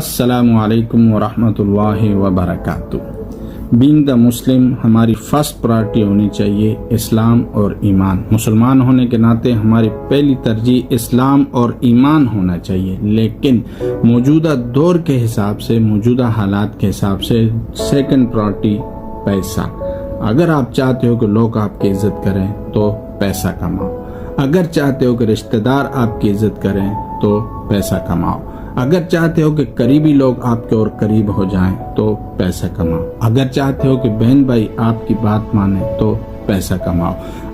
السلام علیکم ورحمۃ اللہ وبرکاتہ۔ بینگ دا مسلم ہماری فرسٹ پرائرٹی ہونی چاہیے اسلام اور ایمان۔ مسلمان ہونے کے ناطے ہماری پہلی ترجیح اسلام اور ایمان ہونا چاہیے، لیکن موجودہ دور کے حساب سے، موجودہ حالات کے حساب سے سیکنڈ پرائرٹی پیسہ۔ اگر آپ چاہتے ہو کہ لوگ آپ کی عزت کریں تو پیسہ کماؤ، اگر چاہتے ہو کہ رشتہ دار آپ کی عزت کریں تو پیسہ کماؤ، اگر چاہتے ہو کہ قریبی لوگ آپ کے اور قریب ہو جائیں تو پیسہ کماؤ، اگر چاہتے ہو کہ بہن بھائی آپ کی بات مانیں تو پیسہ کماؤ،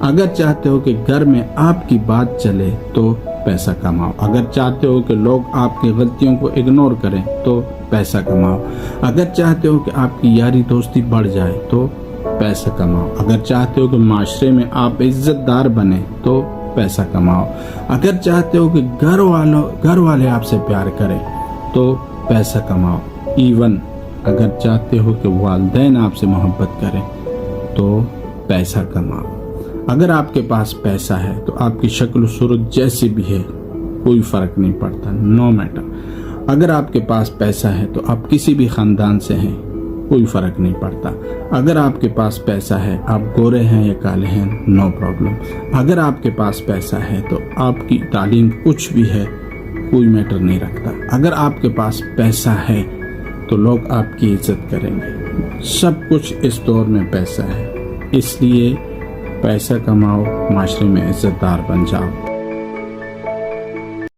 اگر چاہتے ہو کہ گھر میں آپ کی بات چلے تو پیسہ کماؤ، اگر چاہتے ہو کہ لوگ آپ کی غلطیوں کو اگنور کریں تو پیسہ کماؤ، اگر چاہتے ہو کہ آپ کی یاری دوستی بڑھ جائے تو پیسہ کماؤ، اگر چاہتے ہو کہ معاشرے میں آپ عزت دار بنیں تو پیسہ کماؤ، اگر چاہتے ہو کہ گھر والے آپ سے پیار کریں تو پیسہ کماؤ، ایون اگر چاہتے ہو کہ والدین آپ سے محبت کریں تو پیسہ کماؤ۔ اگر آپ کے پاس پیسہ ہے تو آپ کی شکل و صورت جیسی بھی ہے کوئی فرق نہیں پڑتا، نو میٹر۔ اگر آپ کے پاس پیسہ ہے تو آپ کسی بھی خاندان سے ہیں کوئی فرق نہیں پڑتا، اگر آپ کے پاس پیسہ ہے آپ گورے ہیں یا کالے ہیں نو پرابلم، اگر آپ کے پاس پیسہ ہے تو آپ کی تعلیم کچھ بھی ہے کوئی میٹر نہیں رکھتا، اگر آپ کے پاس پیسہ ہے تو لوگ آپ کی عزت کریں گے۔ سب کچھ اس دور میں پیسہ ہے، اس لیے پیسہ کماؤ، معاشرے میں عزت دار بن جاؤ۔